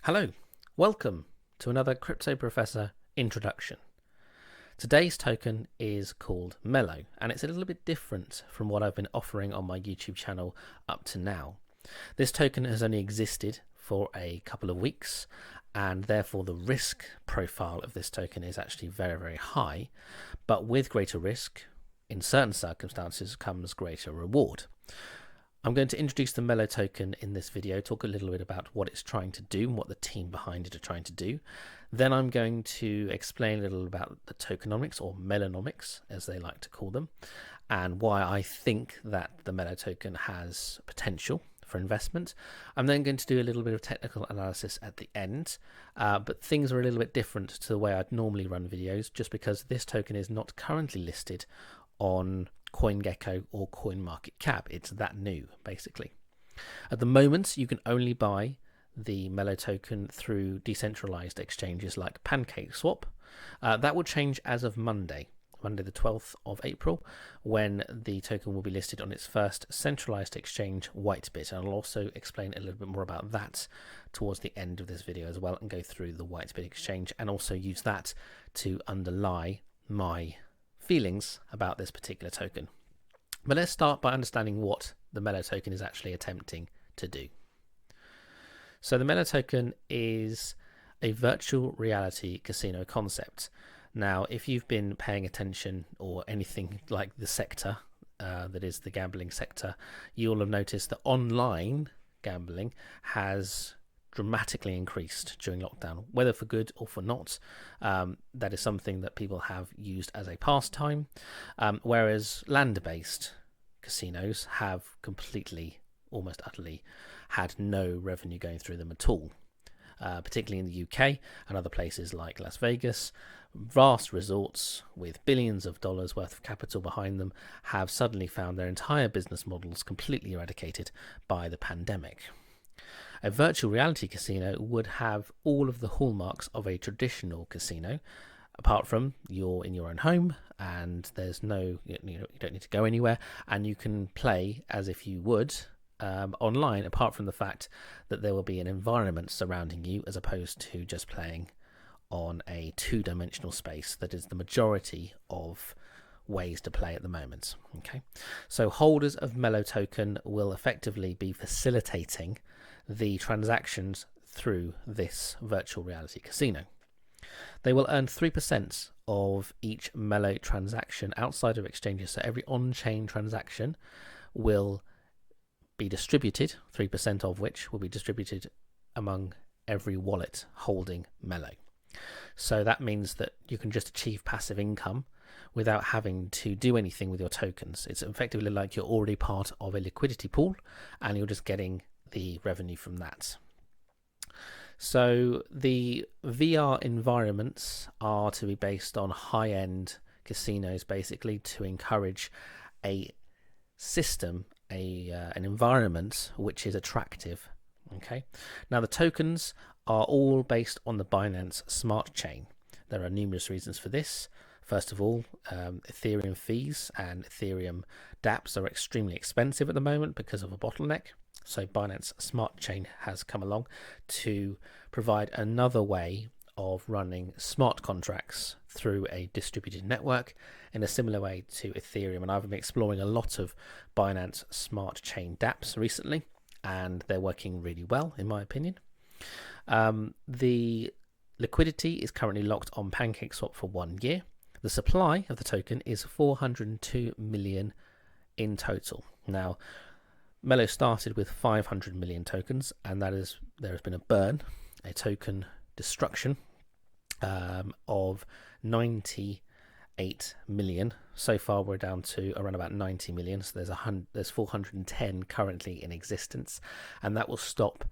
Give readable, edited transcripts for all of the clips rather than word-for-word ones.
Hello, welcome to another Crypto Professor introduction. Today's token is called Mello, and it's a little bit different from what I've been offering on my YouTube channel up to now. This token has only existed for a couple of weeks, and therefore the risk profile of this token is actually very, very high. But with greater risk, in certain circumstances, comes greater reward. I'm going to introduce the Mello token in this video, talk a little bit about what it's trying to do and what the team behind it are trying to do. Then I'm going to explain a little about the tokenomics, or Mellonomics as they like to call them, and why I think that the Mello token has potential for investment. I'm then going to do a little bit of technical analysis at the end, but things are a little bit different to the way I'd normally run videos, just because this token is not currently listed on CoinGecko or CoinMarketCap. It's that new, basically. At the moment, you can only buy the Mello token through decentralized exchanges like PancakeSwap. That will change as of Monday the 12th of April, when the token will be listed on its first centralized exchange, Whitebit. And I'll also explain a little bit more about that towards the end of this video as well, and go through the Whitebit exchange, and also use that to underlie my feelings about this particular token. But let's start by understanding what the Mello token is actually attempting to do. So the Mello token is a virtual reality casino concept. Now, if you've been paying attention, or anything like the sector, that is the gambling sector, you'll have noticed that online gambling has dramatically increased during lockdown, whether for good or for not. That is something that people have used as a pastime, whereas land-based casinos have completely, almost utterly, had no revenue going through them at all. Particularly in the UK and other places like Las Vegas, vast resorts with billions of dollars worth of capital behind them have suddenly found their entire business models completely eradicated by the pandemic. A virtual reality casino would have all of the hallmarks of a traditional casino, apart from you're in your own home and there's no, you don't need to go anywhere, and you can play as if you would online, apart from the fact that there will be an environment surrounding you, as opposed to just playing on a two-dimensional space that is the majority of ways to play at the moment. Okay, so holders of Mello token will effectively be facilitating the transactions through this virtual reality casino. They will earn 3% of each Mello transaction outside of exchanges, so every on-chain transaction will be distributed, 3% of which will be distributed among every wallet holding Mello. So that means that you can just achieve passive income without having to do anything with your tokens. It's effectively like you're already part of a liquidity pool and you're just getting the revenue from that. So the VR environments are to be based on high-end casinos, basically, to encourage a system, an environment which is attractive. Okay, now the tokens are all based on the Binance Smart Chain. There are numerous reasons for this. First of all, Ethereum fees and Ethereum dApps are extremely expensive at the moment because of a bottleneck. So Binance Smart Chain has come along to provide another way of running smart contracts through a distributed network in a similar way to Ethereum. And I've been exploring a lot of Binance Smart Chain dApps recently, and they're working really well, in my opinion. The liquidity is currently locked on PancakeSwap for 1 year. The supply of the token is 402 million in total. Now, Mello started with 500 million tokens, and there has been a burn, a token destruction of 98 million. So far we're down to around about 90 million, so there's 410 currently in existence, and that will stop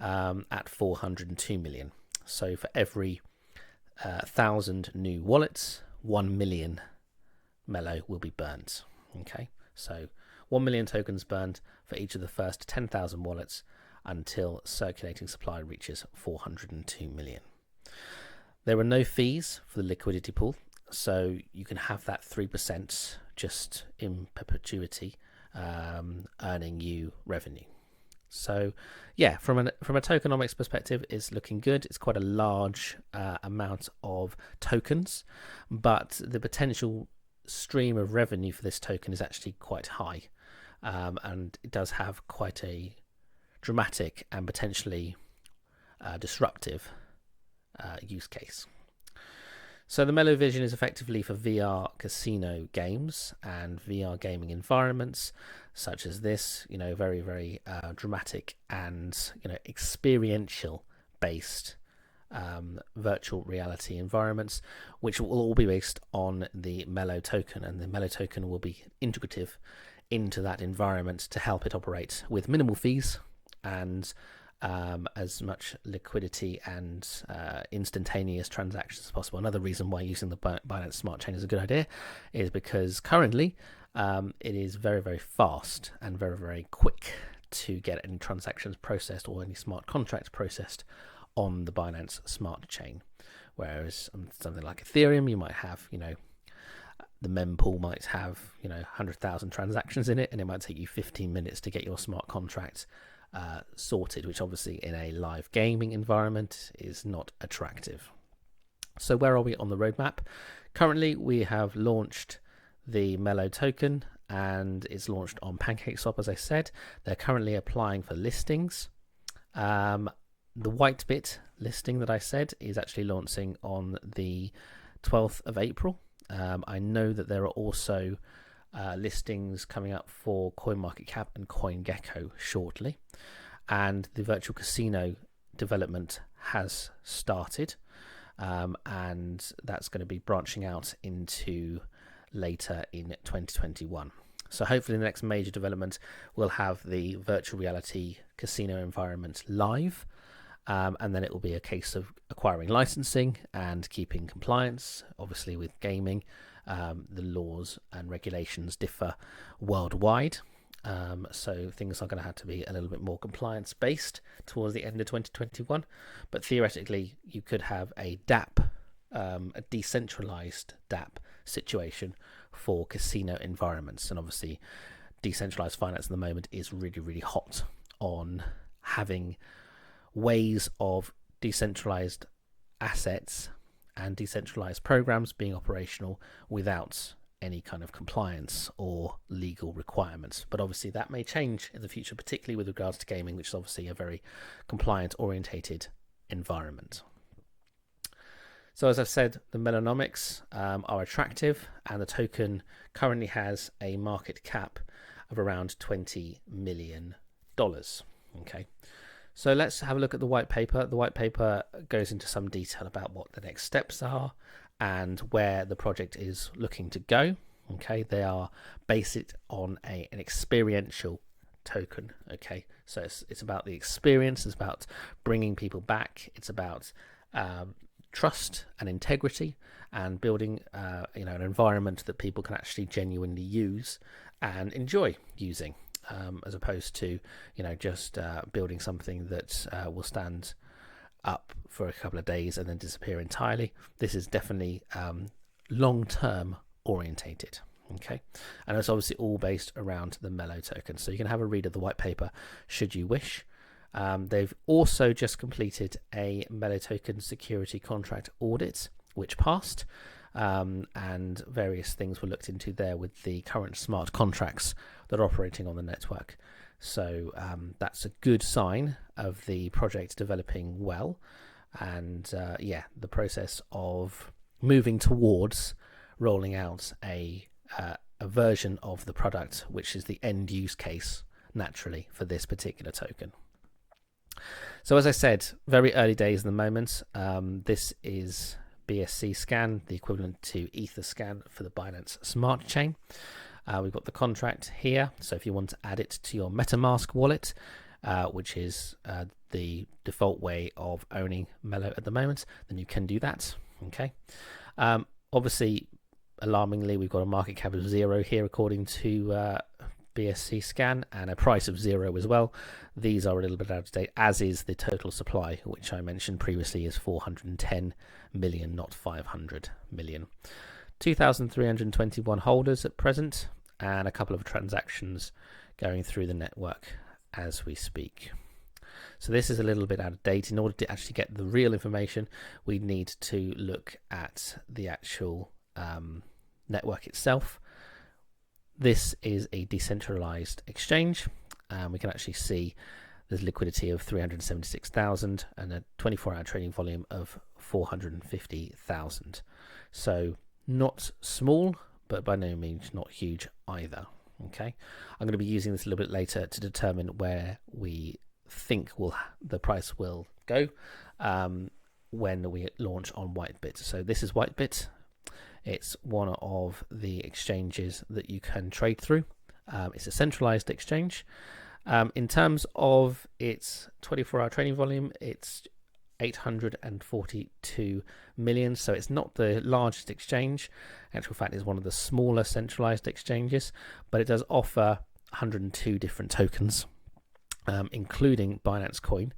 at 402 million. So for every 1,000 new wallets, 1 million Mello will be burnt. Okay, so 1 million tokens burned for each of the first 10,000 wallets until circulating supply reaches 402 million. There are no fees for the liquidity pool, so you can have that 3% just in perpetuity, earning you revenue. So yeah, from a tokenomics perspective, it's looking good. It's quite a large amount of tokens, but the potential stream of revenue for this token is actually quite high, and it does have quite a dramatic and potentially disruptive use case. So the Mello vision is effectively for VR casino games and VR gaming environments such as this, very, very dramatic and, experiential based virtual reality environments, which will all be based on the Mello token, and the Mello token will be integrative into that environment to help it operate with minimal fees and as much liquidity and instantaneous transactions as possible. Another reason why using the Binance Smart Chain is a good idea is because currently it is very, very fast and very, very quick to get any transactions processed or any smart contracts processed on the Binance Smart Chain. Whereas something like Ethereum, you might have, the mempool might have, 100,000 transactions in it, and it might take you 15 minutes to get your smart contract sorted, which obviously in a live gaming environment is not attractive. So where are we on the roadmap? Currently we have launched the Mello token, and it's launched on PancakeSwap, as I said. They're currently applying for listings. The Whitebit listing that I said is actually launching on the 12th of April. I know that there are also listings coming up for CoinMarketCap and CoinGecko shortly, and the virtual casino development has started, and that's going to be branching out into later in 2021. So hopefully the next major development will have the virtual reality casino environment live, and then it will be a case of acquiring licensing and keeping compliance. Obviously with gaming, the laws and regulations differ worldwide, so things are going to have to be a little bit more compliance based towards the end of 2021. But theoretically you could have a DApp, a decentralized DApp situation for casino environments. And obviously decentralized finance at the moment is really, really hot on having ways of decentralized assets and decentralized programs being operational without any kind of compliance or legal requirements. But obviously that may change in the future, particularly with regards to gaming, which is obviously a very compliant orientated environment. So as I've said, the Mellonomics are attractive, and the token currently has a market cap of around $20 million. Okay, so let's have a look at the white paper. The white paper goes into some detail about what the next steps are and where the project is looking to go. Okay, they are based on an experiential token. Okay, so it's about the experience, it's about bringing people back, it's about trust and integrity, and building an environment that people can actually genuinely use and enjoy using, as opposed to just building something that will stand up for a couple of days and then disappear entirely. This is definitely long-term orientated. Okay, and it's obviously all based around the Mello token, so you can have a read of the white paper should you wish. They've also just completed a Mello token security contract audit, which passed, and various things were looked into there with the current smart contracts that are operating on the network. So that's a good sign of the project developing well, and the process of moving towards rolling out a version of the product, which is the end use case naturally for this particular token. So as I said, very early days at the moment. This is BSC scan, the equivalent to Ether scan for the Binance Smart Chain. We've got the contract here, so if you want to add it to your MetaMask wallet, which is the default way of owning Mello at the moment, then you can do that. Okay. Obviously, alarmingly, we've got a market cap of 0 here according to BSC scan, and a price of 0 as well. These are a little bit out of date, as is the total supply, which I mentioned previously is 410 million, not 500 million. 2,321 holders at present, and a couple of transactions going through the network as we speak. So this is a little bit out of date. In order to actually get the real information, we need to look at the actual network itself. This is a decentralized exchange. We can actually see there's liquidity of 376,000 and a 24-hour trading volume of 450,000. So not small, but by no means not huge either. Okay, I'm going to be using this a little bit later to determine where we think the price will go when we launch on Whitebit. So this is Whitebit. It's one of the exchanges that you can trade through. It's a centralized exchange. In terms of its 24-hour trading volume, it's 842 million, so it's not the largest exchange. In actual fact, it's one of the smaller centralized exchanges, but it does offer 102 different tokens, including Binance Coin.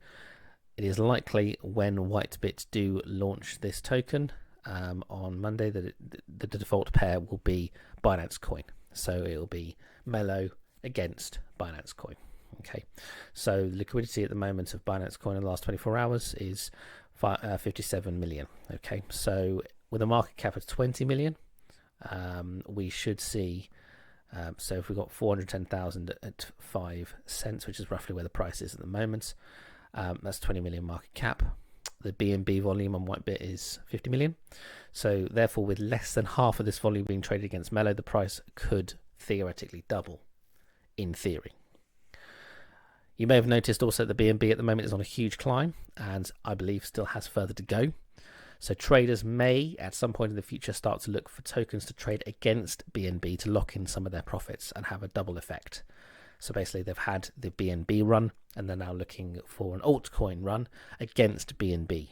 It is likely when Whitebit do launch this token on Monday that the default pair will be Binance Coin, so it will be Mello against Binance Coin. Okay, so the liquidity at the moment of Binance Coin in the last 24 hours is 57 million. Okay, so with a market cap of 20 million, we should see, so if we've got 410,000 at 5 cents, which is roughly where the price is at the moment, that's 20 million market cap. The BNB volume on Whitebit is 50 million. So therefore, with less than half of this volume being traded against Mello, the price could theoretically double, in theory. You may have noticed also that the BNB at the moment is on a huge climb, and I believe still has further to go. So traders may, at some point in the future, start to look for tokens to trade against BNB to lock in some of their profits and have a double effect. So basically, they've had the BNB run, and they're now looking for an altcoin run against BNB.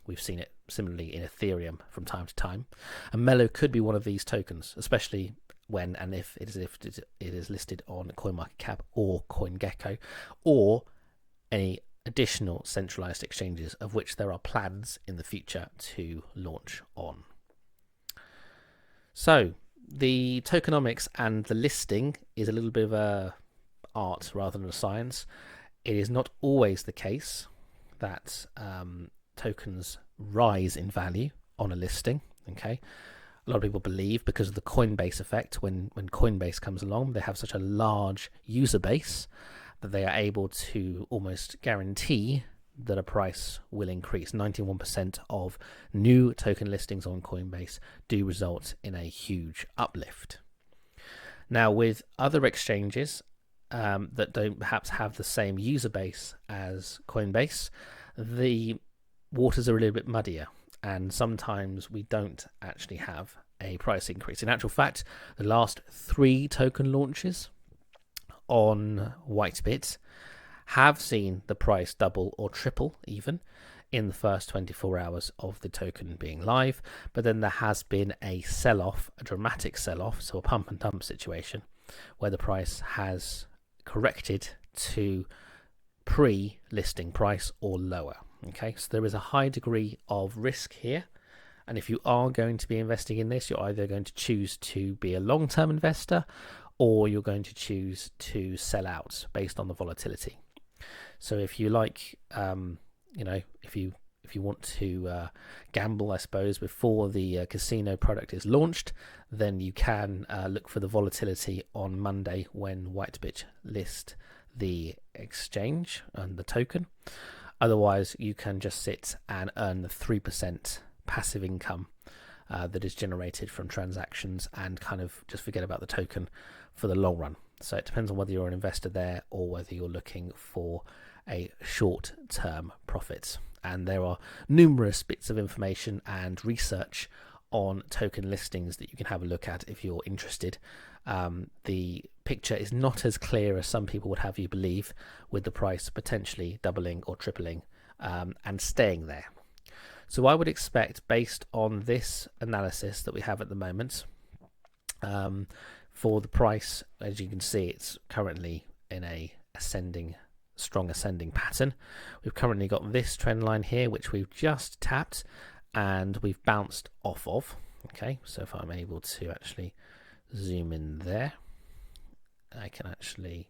We've seen it similarly in Ethereum from time to time. And Mello could be one of these tokens, especially when and if it is listed on CoinMarketCap or CoinGecko or any additional centralized exchanges, of which there are plans in the future to launch on. So the tokenomics and the listing is a little bit of a art rather than a science. It is not always the case that tokens rise in value on a listing. Okay, a lot of people believe because of the Coinbase effect, when Coinbase comes along, they have such a large user base that they are able to almost guarantee that a price will increase. 91% of new token listings on Coinbase do result in a huge uplift. Now, with other exchanges that don't perhaps have the same user base as Coinbase, the waters are a little bit muddier, and sometimes we don't actually have a price increase. In actual fact, the last 3 token launches on Whitebit have seen the price double or triple even in the first 24 hours of the token being live, but then there has been a sell-off, a dramatic sell-off, so a pump and dump situation where the price has corrected to pre-listing price or lower. Okay, so there is a high degree of risk here, and if you are going to be investing in this, you're either going to choose to be a long-term investor or you're going to choose to sell out based on the volatility. So if you like, if you want to gamble, I suppose, before the casino product is launched, then you can look for the volatility on Monday when Whitebit list the exchange and the token. Otherwise, you can just sit and earn the 3% passive income that is generated from transactions and kind of just forget about the token for the long run. So it depends on whether you're an investor there or whether you're looking for a short-term profit. And there are numerous bits of information and research on token listings that you can have a look at if you're interested. The picture is not as clear as some people would have you believe, with the price potentially doubling or tripling and staying there. So I would expect, based on this analysis that we have at the moment, for the price, as you can see, it's currently in a strong ascending pattern. We've currently got this trend line here, which we've just tapped and we've bounced off of. Okay, so if I'm able to actually zoom in there, I can actually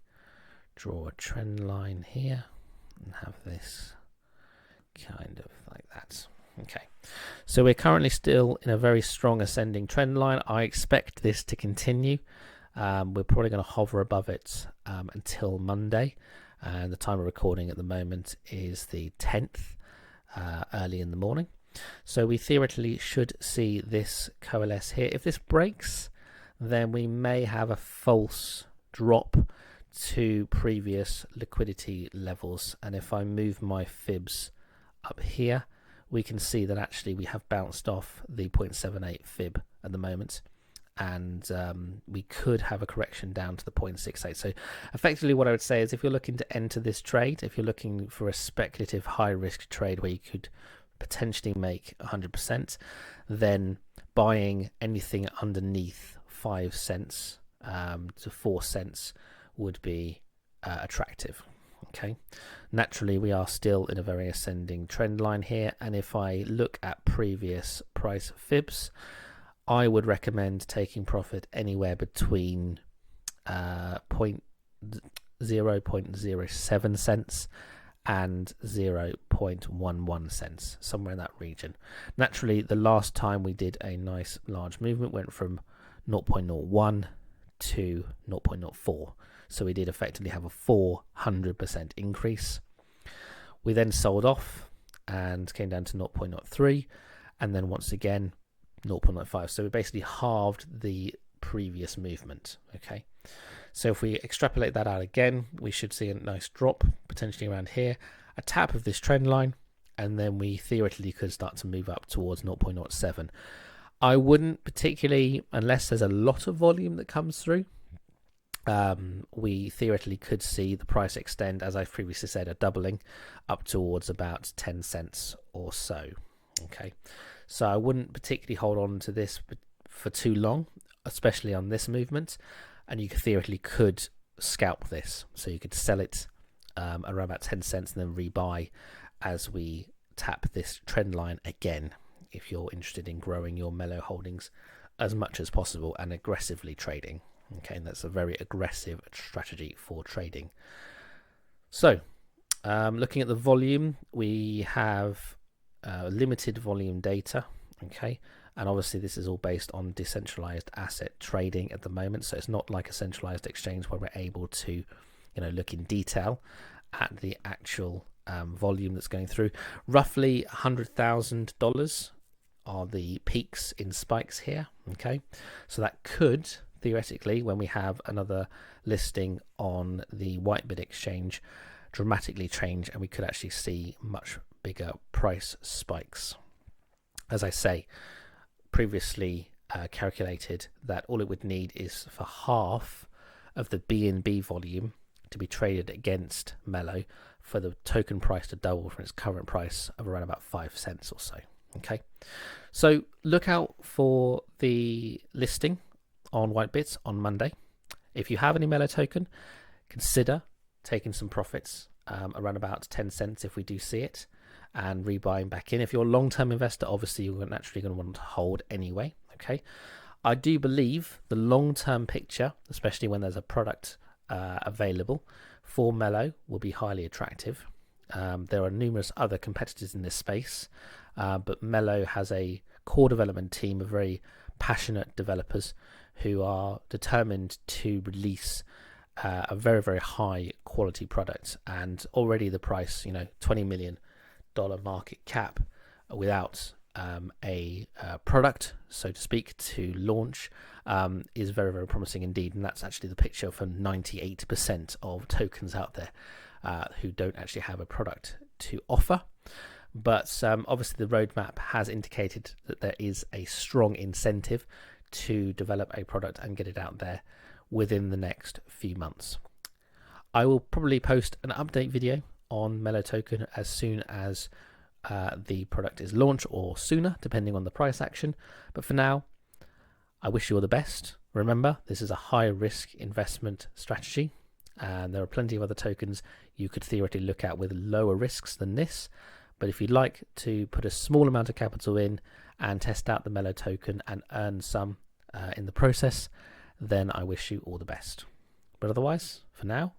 draw a trend line here and have this kind of like that. Okay, so we're currently still in a very strong ascending trend line. I expect this to continue. We're probably going to hover above it until Monday, and the time of recording at the moment is the 10th, early in the morning. So we theoretically should see this coalesce here. If this breaks, then we may have a false drop to previous liquidity levels, and if I move my fibs up here, we can see that actually we have bounced off the 0.78 fib at the moment, and we could have a correction down to the 0.68. So effectively what I would say is, if you're looking to enter this trade, if you're looking for a speculative high risk trade where you could potentially make 100%, then buying anything underneath 5 cents to 4 cents would be attractive. Okay, naturally we are still in a very ascending trend line here, and if I look at previous price fibs, I would recommend taking profit anywhere between 0.07 cents and 0.11 cents, somewhere in that region. Naturally, the last time we did a nice large movement went from 0.01 to 0.04. So we did effectively have a 400% increase. We then sold off and came down to 0.03, and then once again 0.05. So we basically halved the previous movement. Okay, so if we extrapolate that out again, we should see a nice drop potentially around here, a tap of this trend line, and then we theoretically could start to move up towards 0.07. I wouldn't particularly, unless there's a lot of volume that comes through, we theoretically could see the price extend, as I've previously said, a doubling up towards about 10 cents or so. Okay, so I wouldn't particularly hold on to this for too long, especially on this movement, and you theoretically could scalp this. So you could sell it around about 10 cents and then rebuy as we tap this trend line again, if you're interested in growing your Mello holdings as much as possible and aggressively trading. Okay, and that's a very aggressive strategy for trading. So looking at the volume, we have limited volume data. Okay, and obviously this is all based on decentralized asset trading at the moment, so it's not like a centralized exchange where we're able to look in detail at the actual volume that's going through. Roughly $100,000 are the peaks in spikes here. Okay, so that could theoretically, when we have another listing on the Whitebit exchange, dramatically change, and we could actually see much bigger price spikes. As I say, previously calculated that all it would need is for half of the BNB volume to be traded against Mello for the token price to double from its current price of around about 5 cents or so. Okay, so look out for the listing on Whitebit on Monday. If you have any Mello token, consider taking some profits around about 10 cents if we do see it, and rebuying back in. If you're a long-term investor, obviously you're naturally going to want to hold anyway. Okay, I do believe the long-term picture, especially when there's a product available for Mello, will be highly attractive. There are numerous other competitors in this space, but Mello has a core development team of very passionate developers who are determined to release a very, very high quality product. And already the price, $20 million market cap without a product, so to speak, to launch is very, very promising indeed. And that's actually the picture for 98% of tokens out there who don't actually have a product to offer. But obviously the roadmap has indicated that there is a strong incentive to develop a product and get it out there within the next few months. I will probably post an update video on Mello Token as soon as the product is launched, or sooner depending on the price action. But for now, I wish you all the best. Remember, this is a high risk investment strategy, and there are plenty of other tokens you could theoretically look at with lower risks than this. But if you'd like to put a small amount of capital in and test out the Mello token and earn some in the process, then I wish you all the best. But otherwise, for now,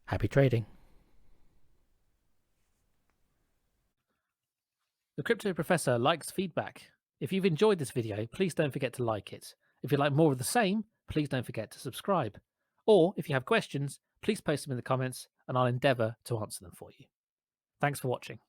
Happy trading. The Crypto Professor likes feedback. If you've enjoyed this video, please don't forget to like it. If you'd like more of the same, please don't forget to subscribe. Or if you have questions, please post them in the comments and I'll endeavour to answer them for you. Thanks for watching.